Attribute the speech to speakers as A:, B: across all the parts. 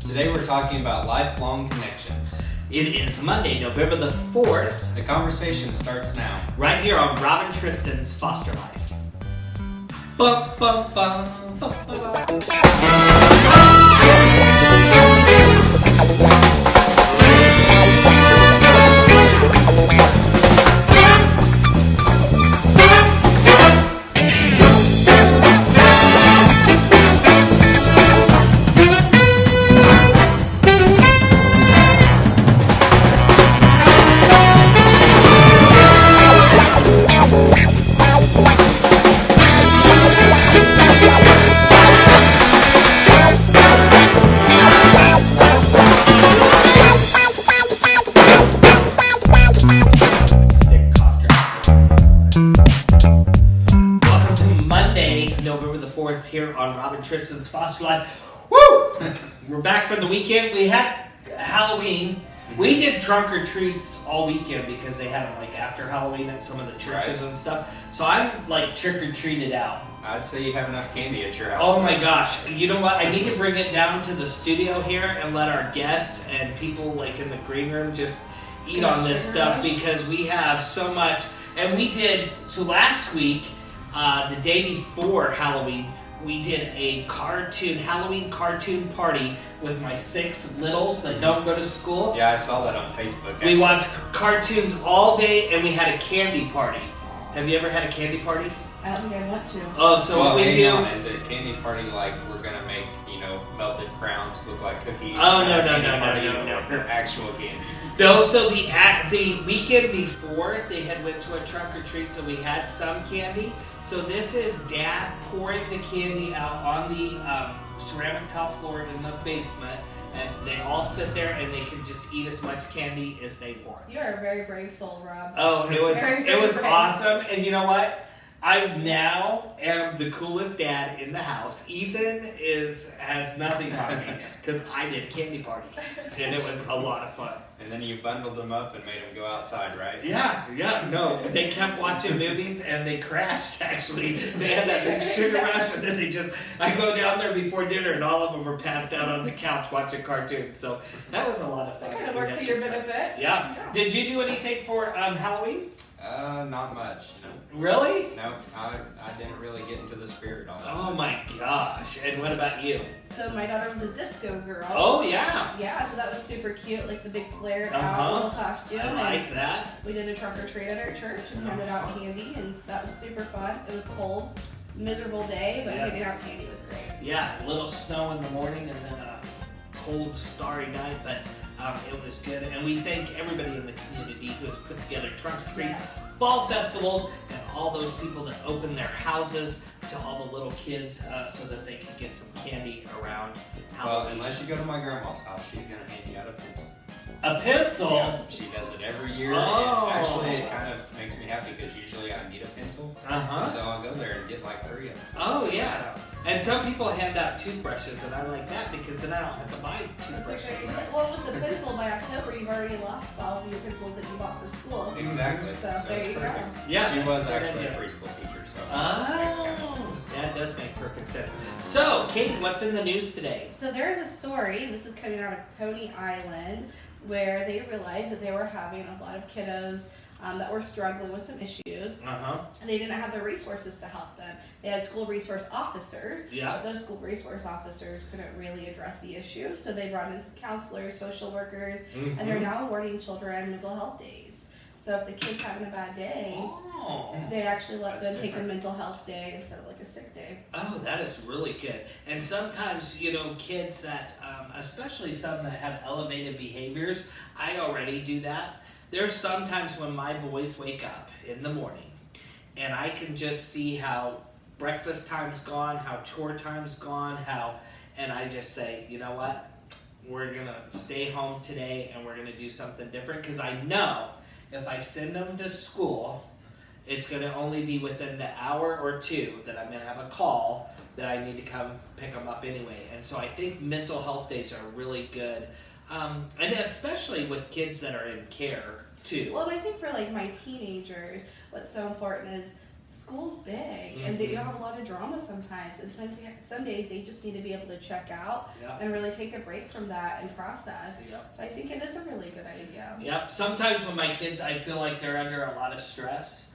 A: Today we're talking about lifelong connections.
B: It is Monday, November the 4th.
A: The conversation starts now.
B: Right here on Rob and Tristan's Foster Life. Bum, bum, bum, bum, bum. Here on Rob and Tristan's Foster Life. Woo! We're back from the weekend. We had Halloween. We did trunk or treats all weekend because they had them like after Halloween at some of the churches and stuff. So I'm like trick or treated out.
A: I'd say you have enough candy at your house.
B: Oh my gosh. You know what? I need to bring it down to the studio here and let our guests and people like in the green room just eat on this stuff because we have so much. And we did, so last week, the day before Halloween, we did a Halloween cartoon party with my 6 littles that don't go to school.
A: Yeah, I saw that on Facebook.
B: We watched cartoons all day and we had a candy party. Have you ever had a candy party?
C: I don't think I want to.
B: Oh, so
A: well,
B: what we do...
A: Is it candy party like we're going to make, melted crowns look like cookies?
B: Oh, no.
A: Actual candy.
B: No, so the weekend before, they had went to a trunk or treat, so we had some candy. So this is Dad pouring the candy out on the ceramic tile floor in the basement, and they all sit there and they can just eat as much candy as they want.
C: You are a very brave soul, Rob.
B: Oh, it was
C: Very brave.
B: awesome, and you know what? I now am the coolest dad in the house. Ethan has nothing on me because I did a candy party, and it was a lot of fun.
A: And then you bundled them up and made them go outside, right?
B: Yeah, no. They kept watching movies and they crashed, actually. They had that big sugar rush and then I go down there before dinner and all of them were passed out on the couch watching cartoons. So that was a lot of fun.
C: That kind of worked to your benefit.
B: Yeah. Did you do anything for Halloween?
A: Not much. No.
B: Really?
A: No, I didn't really get into the spirit on that.
B: Oh my gosh. And what about you?
C: So my daughter was a disco girl.
B: Oh yeah.
C: Yeah, so that was super cute, like the big flared out little costume.
B: I like that.
C: We did a trunk or treat at our church and handed out candy, and that was super fun. It was cold, miserable day, but handing out candy was great.
B: Yeah, a little snow in the morning and then a cold, starry night, but it was good. And we thank everybody in the community who has put together trunk or treats, fall festivals, and all those people that open their houses to all the little kids so that they can get some candy around Halloween.
A: Well, unless you go to my grandma's house, she's going to hand you out a pencil.
B: A pencil?
A: Yeah, she does it every year.
B: Oh.
A: And actually, it kind of makes me happy because usually I need a pencil. So I'll go there and get like 3 of them.
B: Oh, yeah. And some people hand out toothbrushes, and I like that because then I don't have to buy toothbrushes.
C: Well, with the pencil by October, you've already lost all of your pencils that you bought for school.
A: Exactly.
C: So there you go.
B: Yeah,
A: she was actually a preschool teacher, so
B: that does make perfect sense. So, Kate, what's in the news today?
C: So there is a story, and this is coming out of Coney Island, where they realized that they were having a lot of kiddos that were struggling with some issues. And they didn't have the resources to help them. They had school resource officers.
B: Yeah.
C: But those school resource officers couldn't really address the issues, so they brought in some counselors, social workers, and they're now awarding children mental health days. So if the kid's having a bad day, they actually let them take a mental health day instead of like a sick day.
B: Oh, that is really good. And sometimes, kids that, especially some that have elevated behaviors, I already do that. There's sometimes when my boys wake up in the morning and I can just see how breakfast time's gone, how chore time's gone, and I just say, you know what? We're going to stay home today and we're going to do something different because I know if I send them to school, it's going to only be within the hour or 2 that I'm going to have a call that I need to come pick them up anyway. And so I think mental health days are really good. And especially with kids that are in care too.
C: Well, I think for like my teenagers, what's so important is school's big, and you have a lot of drama sometimes, and some days they just need to be able to check out and really take a break from that and process. So I think it is a really good idea.
B: Sometimes when my kids, I feel like they're under a lot of stress,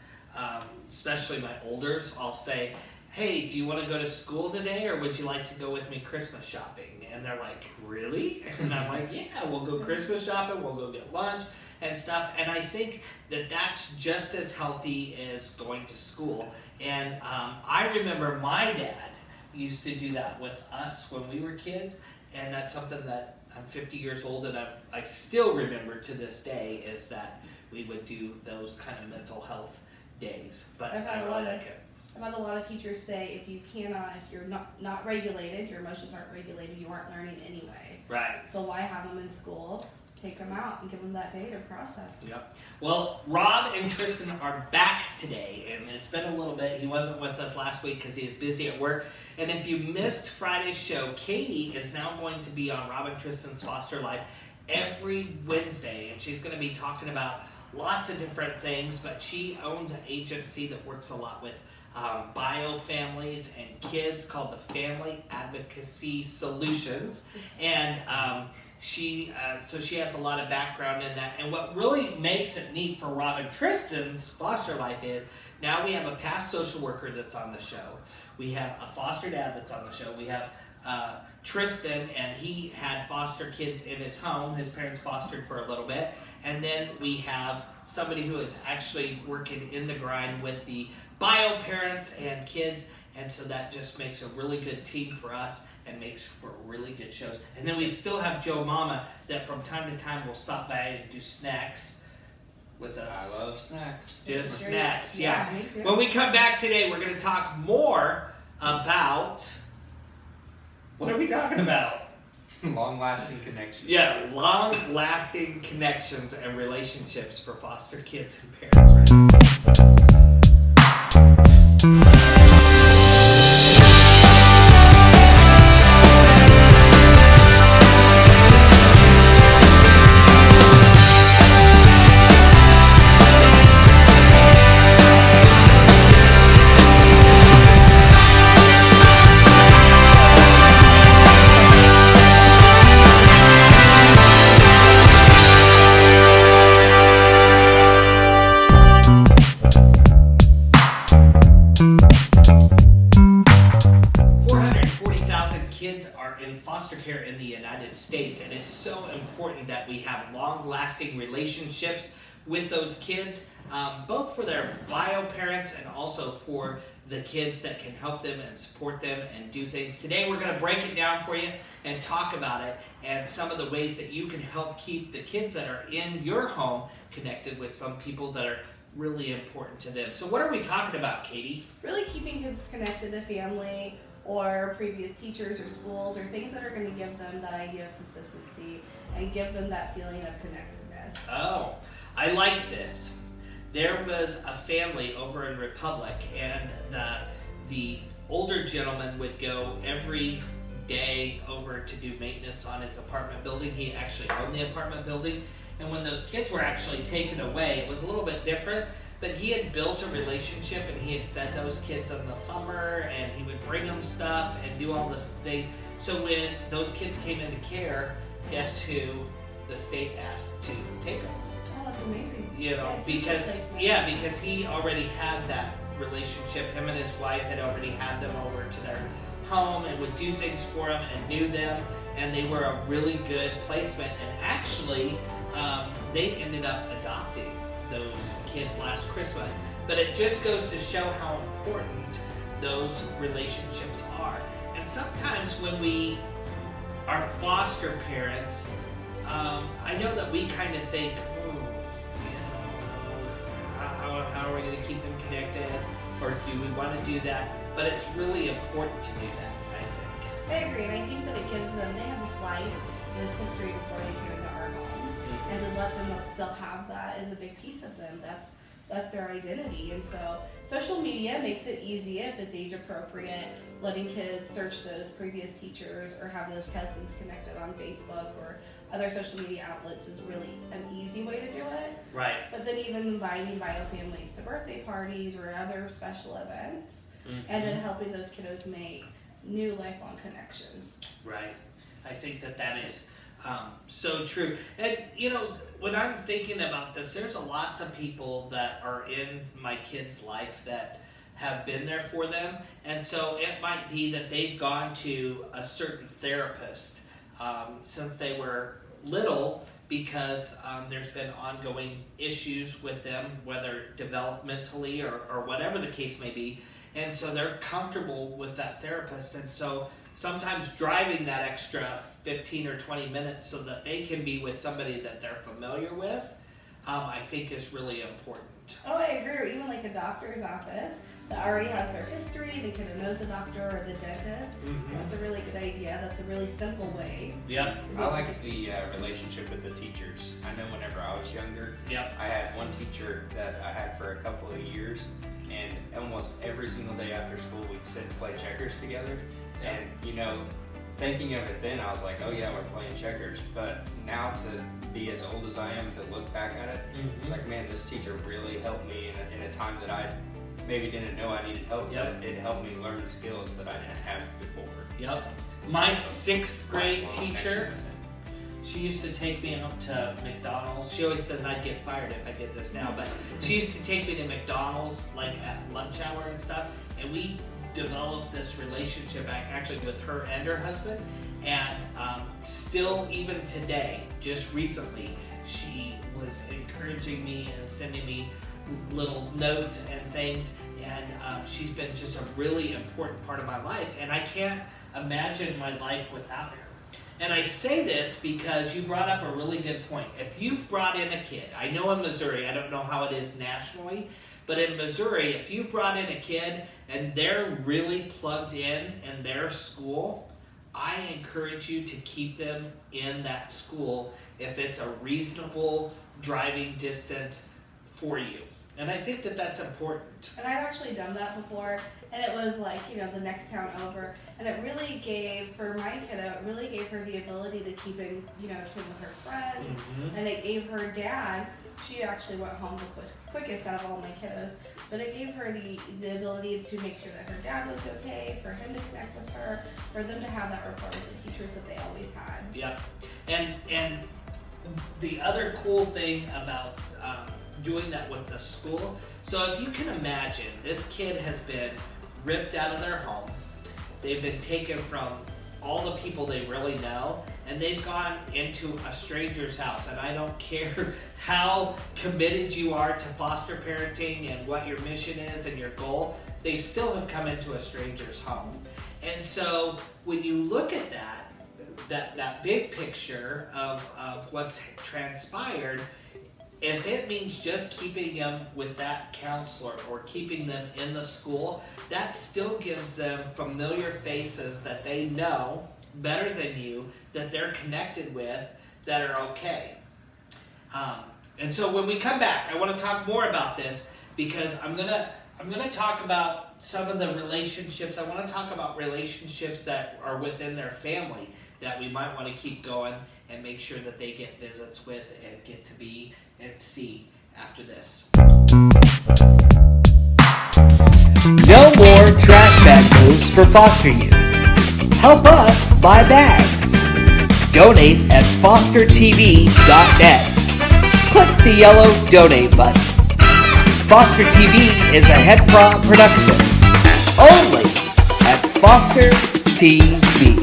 B: especially my olders, I'll say, hey, do you want to go to school today, or would you like to go with me Christmas shopping? And they're like, really? And I'm like, yeah, we'll go Christmas shopping, we'll go get lunch and stuff. And I think that that's just as healthy as going to school. And I remember my dad used to do that with us when we were kids, and that's something that I'm 50 years old and I still remember to this day, is that we would do those kind of mental health days. But
C: I've had a lot of teachers say, if you're not regulated, your emotions aren't regulated, you aren't learning anyway.
B: Right.
C: So why have them in school? Take them out and give them that day to process.
B: Well, Rob and Tristan are back today, and it's been a little bit. He wasn't with us last week because he was busy at work. And if you missed Friday's show, Katie is now going to be on Rob and Tristan's Foster Life every Wednesday, and she's going to be talking about lots of different things, but she owns an agency that works a lot with bio families and kids called the Family Advocacy Solutions, and she has a lot of background in that. And what really makes it neat for Rob and Tristan's Foster Life is now we have a past social worker that's on the show, we have a foster dad that's on the show, we have Tristan, and he had foster kids in his home, his parents fostered for a little bit, and then we have somebody who is actually working in the grind with the bio parents and kids, and so that just makes a really good team for us and makes for really good shows. And then we still have Joe Mama that from time to time will stop by and do snacks with us.
A: I love snacks.
B: Just snacks,
C: Yeah, me too.
B: When we come back today, we're going to talk more about, what are we talking about?
A: Long-lasting connections.
B: Yeah, long-lasting connections and relationships for foster kids and parents. Right? 440,000 kids are in foster care in the United States, and it's so important that we have long-lasting relationships with those kids, both for their bio parents and also for the kids that can help them and support them and do things. Today we're going to break it down for you and talk about it and some of the ways that you can help keep the kids that are in your home connected with some people that are really important to them. So what are we talking about, Katie?
C: Really keeping kids connected to family or previous teachers or schools, or things that are going to give them that idea of consistency and give them that feeling of connectedness.
B: Oh, I like this. There was a family over in Republic, and the older gentleman would go every day over to do maintenance on his apartment building. He actually owned the apartment building, and when those kids were actually taken away, it was a little bit different, but he had built a relationship, and he had fed those kids in the summer, and he would bring them stuff and do all this thing. So when those kids came into care, guess who the state asked to take them?
C: Oh, that's amazing.
B: You know, because he already had that relationship. Him and his wife had already had them over to their home and would do things for them and knew them, and they were a really good placement. And actually, they ended up adopting those kids last Christmas. But it just goes to show how important those relationships are. And sometimes when we are foster parents, I know that we kind of think, how are we going to keep them connected, or do we want to do that? But it's really important to do that, I think.
C: I agree, and I think that it gives them, they have this life, this history before they came into our homes, and to let them still have that is a big piece of them. That's their identity. And so social media makes it easy if it's age appropriate, letting kids search those previous teachers or have those cousins connected on Facebook or other social media outlets is really an easy way to do it.
B: Right.
C: But then even inviting bio families to birthday parties or other special events, and then helping those kiddos make new lifelong connections.
B: Right. I think that is so true. And you know, when I'm thinking about this, there's lots of people that are in my kids' life that have been there for them, and so it might be that they've gone to a certain therapist since they were little, because there's been ongoing issues with them, whether developmentally or whatever the case may be, and so they're comfortable with that therapist, and so sometimes driving that extra 15 or 20 minutes so that they can be with somebody that they're familiar with, I think is really important.
C: Oh, I agree. Or even like a doctor's office that already has their history, they kind of knows the doctor or the dentist. That's a really good idea. That's a really simple way.
B: Yep.
A: I like the relationship with the teachers. I know whenever I was younger, I had one teacher that I had for a couple of years, and almost every single day after school we'd sit and play checkers together. And you know, thinking of it then, I was like, oh yeah, we're playing checkers. But now to be as old as I am, to look back at it, it's like, man, this teacher really helped me in a time that I maybe didn't know I needed help, but it helped me learn skills that I didn't have before.
B: Yep. My 6th grade teacher, she used to take me out to McDonald's. She always says I'd get fired if I did this now, but she used to take me to McDonald's like at lunch hour and stuff, and we developed this relationship actually with her and her husband, and still even today, just recently, she was encouraging me and sending me little notes and things, and she's been just a really important part of my life, and I can't imagine my life without her. And I say this because you brought up a really good point. If you've brought in a kid, I know in Missouri, I don't know how it is nationally, but in Missouri, if you brought in a kid and they're really plugged in their school, I encourage you to keep them in that school if it's a reasonable driving distance for you. And I think that that's important.
C: And I've actually done that before, and it was like, you know, the next town over, and it really gave, for my kiddo, it really gave her the ability to keep in, you know, with her friends, and it gave her dad, she actually went home the quickest out of all my kiddos, but it gave her the ability to make sure that her dad was okay, for him to connect with her, for them to have that rapport with the teachers that they always had.
B: Yep. And the other cool thing about doing that with the school, so if you can imagine, this kid has been ripped out of their home, they've been taken from all the people they really know, and they've gone into a stranger's house, and I don't care how committed you are to foster parenting and what your mission is and your goal, they still have come into a stranger's home. And so when you look at that big picture of what's transpired, if it means just keeping them with that counselor or keeping them in the school, that still gives them familiar faces that they know better than you, that they're connected with, that are okay. And so when we come back, I want to talk more about this, because I'm gonna talk about some of the relationships. I want to talk about relationships that are within their family that we might want to keep going and make sure that they get visits with and get to be and see after this.
D: No more trash bag moves for foster youth. Help us buy bags. Donate at fostertv.net. Click the yellow donate button. Foster TV is a HEDFRA production. Only at Foster TV.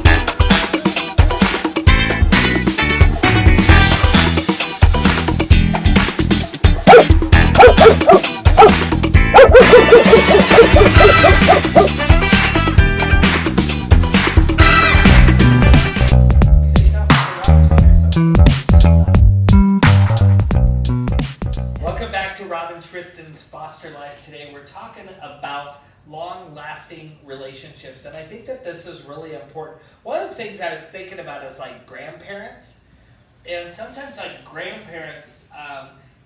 B: Welcome back to Rob and Tristan's Foster Life. Today we're talking about long-lasting relationships, and I think that this is really important. One of the things I was thinking about is like grandparents, and sometimes like grandparents,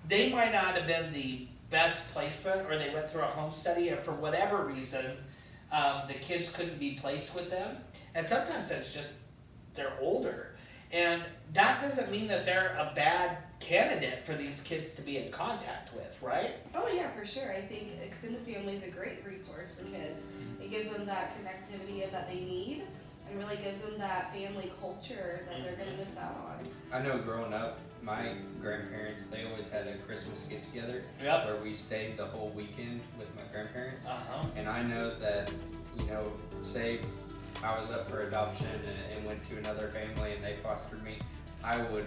B: they might not have been the best placement, or they went through a home study, and for whatever reason, the kids couldn't be placed with them. And sometimes it's just they're older. And that doesn't mean that they're a bad candidate for these kids to be in contact with, right?
C: Oh yeah, for sure. I think extended family is a great resource for kids. It gives them that connectivity that they need, and really gives them that family culture that they're going to miss out on.
A: I know growing up, my grandparents, they always had a Christmas get together where we stayed the whole weekend with my grandparents. And I know that, you know, say I was up for adoption and went to another family and they fostered me, I would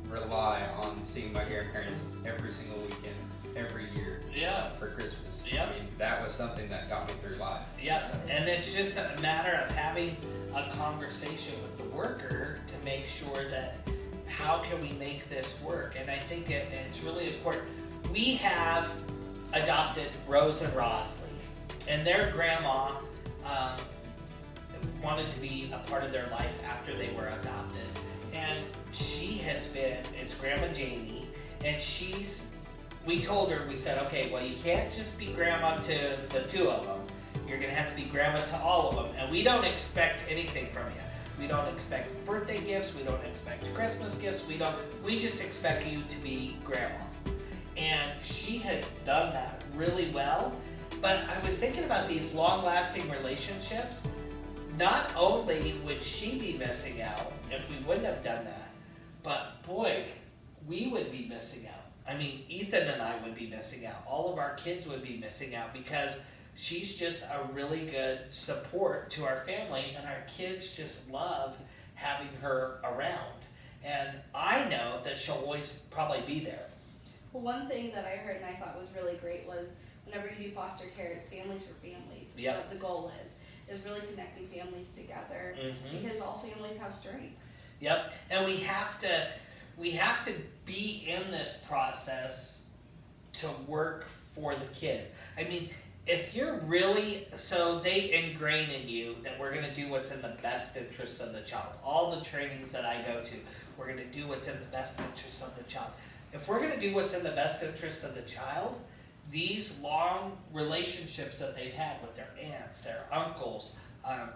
A: rely on seeing my grandparents every single weekend, every year for Christmas. I mean, that was something that got me through life.
B: And it's just a matter of having a conversation with the worker to make sure that how can we make this work? And I think it's really important. We have adopted Rose and Rosley, and their grandma wanted to be a part of their life after they were adopted. And she has been, it's Grandma Jamie, and we told her, we said, okay, well, you can't just be grandma to the two of them. You're gonna have to be grandma to all of them. And we don't expect anything from you. We don't expect birthday gifts, we don't expect Christmas gifts, we just expect you to be grandma. And she has done that really well. But I was thinking about these long-lasting relationships. Not only would she be missing out if we wouldn't have done that, but boy, we would be missing out. I mean, Ethan and I would be missing out. All of our kids would be missing out because she's just a really good support to our family, and our kids just love having her around. And I know that she'll always probably be there.
C: Well, one thing that I heard and I thought was really great was whenever you do foster care, it's families for families.
B: Yep.
C: What the goal is really connecting families together because all families have strengths.
B: Yep, and we have to be in this process to work for the kids. I mean, if you're really, so they ingrain in you that we're going to do what's in the best interest of the child. All the trainings that I go to, we're going to do what's in the best interest of the child. If we're going to do what's in the best interest of the child, these long relationships that they've had with their aunts, their uncles,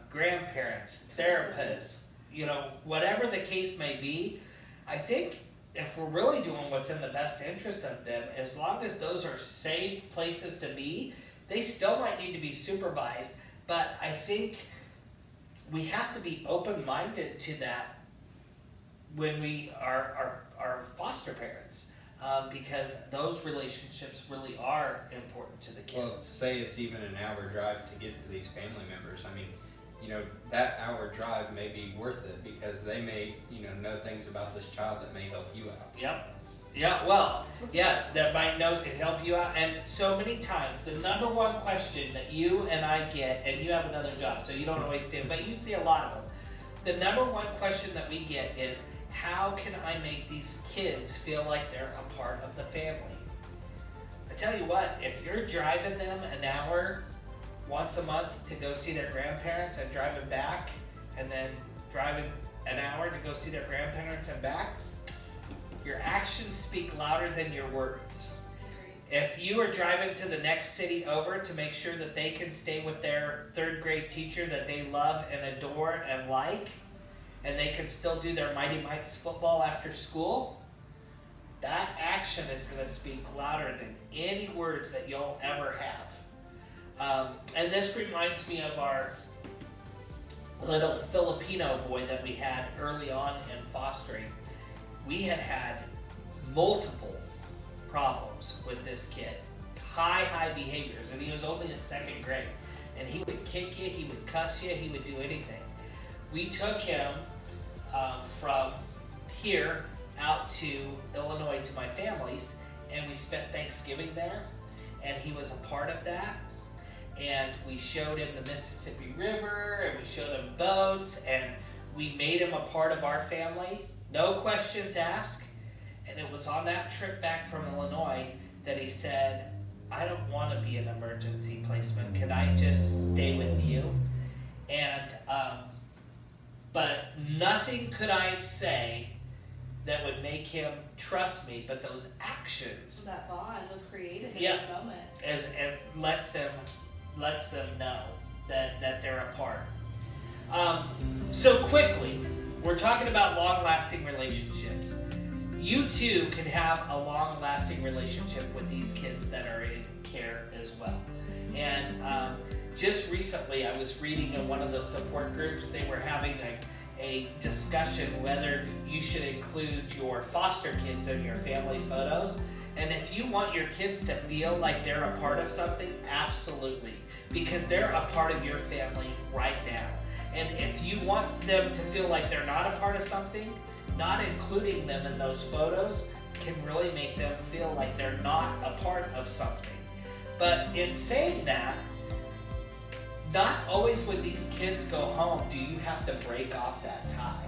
B: grandparents, therapists, you know, whatever the case may be, I think if we're really doing what's in the best interest of them, as long as those are safe places to be, they still might need to be supervised, but I think we have to be open-minded to that when we are foster parents. Because those relationships really are important to the kids.
A: Well, say it's even an hour drive to get to these family members. I mean, you know, that hour drive may be worth it because they may, you know things about this child that may help you out.
B: Yep. Yeah, well, yeah, that might know to help you out. And so many times, the number one question that you and I get, and you have another job, so you don't always see them, but you see a lot of them. The number one question that we get is, how can I make these kids feel like they're a part of the family? I tell you what, if you're driving them an hour once a month to go see their grandparents and driving back, and then driving an hour to go see their grandparents and back, your actions speak louder than your words. If you are driving to the next city over to make sure that they can stay with their third grade teacher that they love and adore and like, and they can still do their Mighty Mites football after school, that action is going to speak louder than any words that you'll ever have. And this reminds me of our little Filipino boy that we had early on in fostering. We had multiple problems with this kid. High behaviors, and he was only in second grade. And he would kick you, he would cuss you, he would do anything. We took him from here out to Illinois to my family's, and we spent Thanksgiving there, and he was a part of that. And we showed him the Mississippi River, and we showed him boats, and we made him a part of our family. No questions asked. And it was on that trip back from Illinois that he said, I don't want to be an emergency placement. Can I just stay with you? And, but nothing could I say that would make him trust me, but those actions.
C: That bond was created in this moment.
B: And lets them know that they're a part. So quickly, we're talking about long-lasting relationships. You too can have a long-lasting relationship with these kids that are in care as well. And just recently, I was reading in one of the support groups, they were having a discussion whether you should include your foster kids in your family photos. And if you want your kids to feel like they're a part of something, absolutely. Because they're a part of your family right now. And if you want them to feel like they're not a part of something, not including them in those photos can really make them feel like they're not a part of something. But in saying that, not always when these kids go home do you have to break off that tie.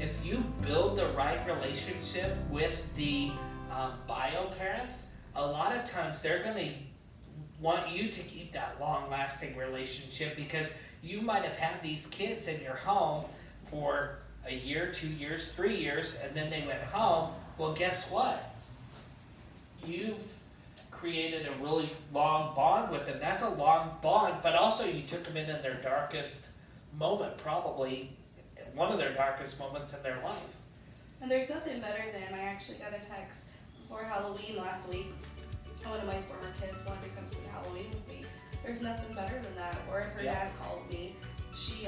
B: If you build the right relationship with the bio parents, a lot of times they're going to want you to keep that long-lasting relationship because you might have had these kids in your home for a year, 2 years, 3 years, and then they went home. Well, guess what? You've created a really long bond with them. That's a long bond, but also you took them in their darkest moment, probably one of their darkest moments in their life.
C: And there's nothing better than, I actually got a text before Halloween last week. One of my former kids wanted to come spend Halloween with me. There's nothing better than that. Or if her dad called me, she's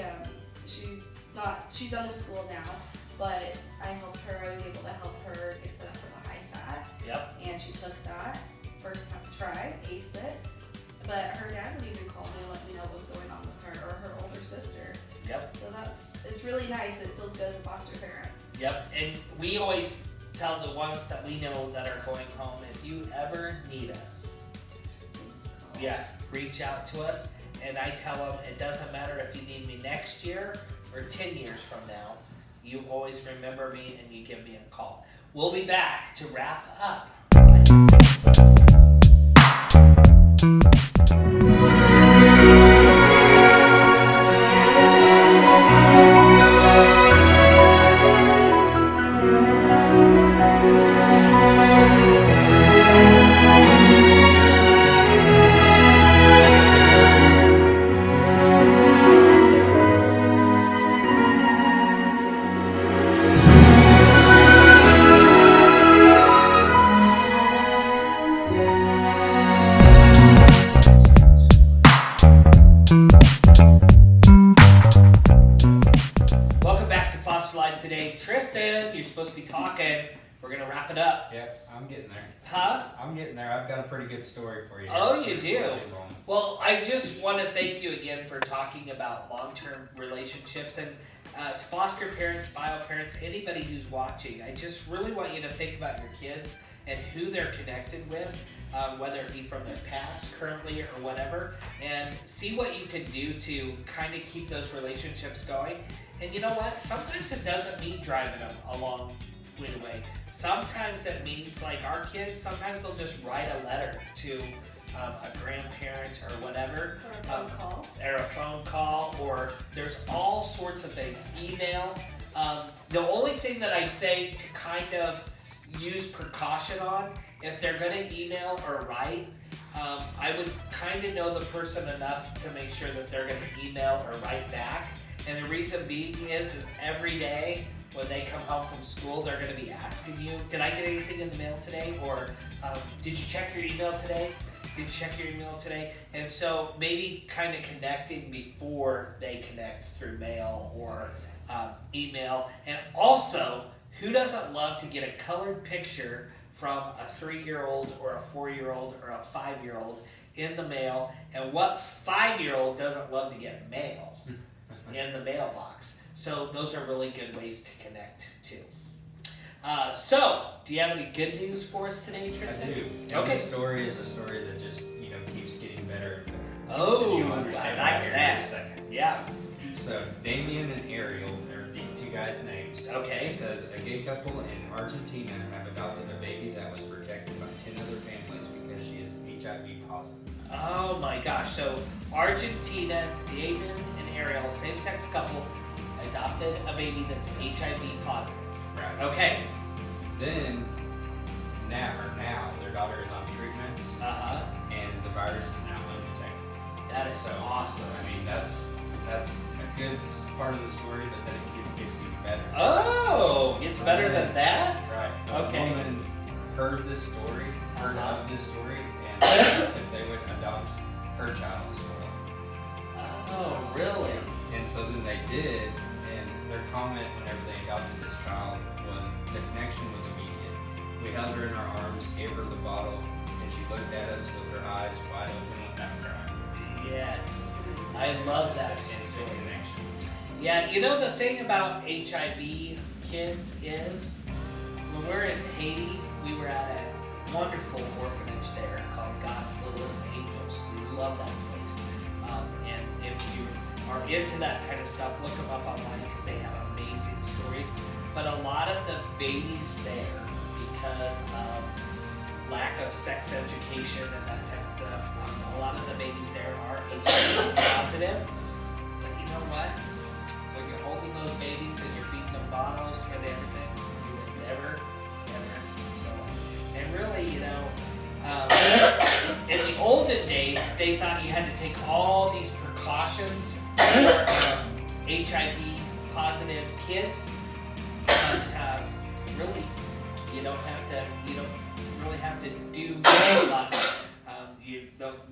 C: done with school now, but I helped her. I was able to help her get set up for the high fat. Yep. And she took that first time try, aced it. But her dad would even call me and let me know what's going on with her or her older sister. Yep. So it's really nice. It feels good as a foster parent.
B: Yep. And we always tell the ones that we know that are going home, if you ever need us, reach out to us. And I tell them, it doesn't matter if you need me next year or 10 years from now, you always remember me and you give me a call. We'll be back to wrap up. Tristan, you're supposed to be talking. We're going to wrap it up.
A: Yep, I'm getting there.
B: Huh?
A: I'm getting there. I've got a pretty good story for you.
B: Oh, you do? Well, I just want to thank you again for talking about long-term relationships. And as foster parents, bio parents, anybody who's watching, I just really want you to think about your kids and who they're connected with, whether it be from their past, currently, or whatever, and see what you can do to kind of keep those relationships going. And you know what? Sometimes it doesn't mean driving them a long way. Sometimes it means, like our kids, sometimes they'll just write a letter to a grandparent or whatever.
C: Or a phone call.
B: Or a phone call, or there's all sorts of things. Email. The only thing that I say to kind of use precaution on, if they're going to email or write, I would kind of know the person enough to make sure that they're going to email or write back. And the reason being is every day when they come home from school, they're going to be asking you, did I get anything in the mail today? Or did you check your email today? Did you check your email today? And so maybe kind of connecting before they connect through mail or email. And also, who doesn't love to get a colored picture from a 3-year-old or a 4-year-old or a 5-year-old in the mail? And what 5-year-old doesn't love to get mail in the mailbox? So those are really good ways to connect too. So, do you have any good news for us today, Tristan?
A: I do. And
B: okay.
A: This story is a story that just, keeps getting better and better.
B: Oh, I like that.
A: In a second.
B: Yeah.
A: So, Damien and Ariel are these two guys' names.
B: Okay.
A: It says, a gay couple in Argentina have adopted a baby that was rejected by 10 other families because she is HIV positive.
B: Oh my gosh. So, Argentina, Damien and Ariel, same-sex couple, adopted a baby that's HIV positive.
A: Right.
B: Okay.
A: Then, now, their daughter is on treatments. And the virus is now undetected.
B: That is
A: so
B: awesome.
A: I mean, that's that's a good part of the story, but then it gets even better.
B: Oh, it's better than that?
A: Right.
B: Okay.
A: The woman heard this story, heard of this story, and asked if they would adopt her child as well.
B: Oh, really?
A: And so then they did, and their comment whenever they adopted this child was the connection was immediate. We held her in our arms, gave her the bottle, and she looked at us with her eyes wide open without crying.
B: Yes. I love that
A: instant connection.
B: Yeah, you know the thing about HIV kids is, when we're in Haiti, we were at a wonderful orphanage there called God's Littlest Angels. We love that place. And if you are into that kind of stuff, look them up online because they have amazing stories. But a lot of the babies there, because of lack of sex education and that type of stuff, a lot of the babies there are HIV positive. But you know what? When you're holding those babies and you're feeding them bottles and everything, you would never know. And really, you know, in the olden days, they thought you had to take all these precautions for HIV positive kids, but really, you don't really have to do a lot.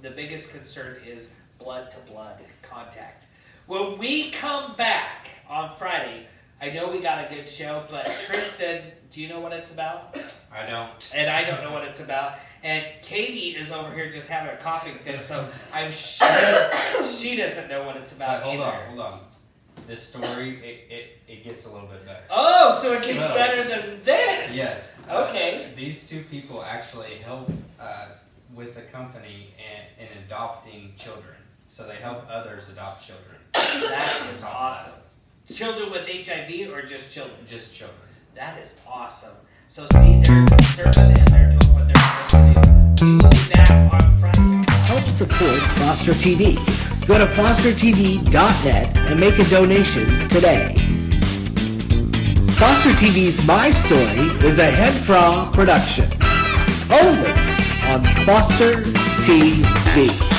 B: The biggest concern is blood-to-blood contact. When we come back on Friday, I know we got a good show, but Tristan, do you know what it's about?
A: I don't.
B: And I don't know what it's about. And Katie is over here just having a coughing fit, so I'm sure she doesn't know what it's about.
A: Hold on. This story, it gets a little bit better.
B: Oh, so it gets better than this?
A: Yes.
B: Okay.
A: These two people actually help with the company in adopting children. So they help others adopt children.
B: That is awesome. Children with HIV or just children?
A: Just children.
B: That is awesome. So see, they're serving and they're doing what they're supposed to do. We will be back on Friday.
D: Help support Foster TV. Go to fostertv.net and make a donation today. Foster TV's My Story is a HEDFRA production. Only on Foster TV.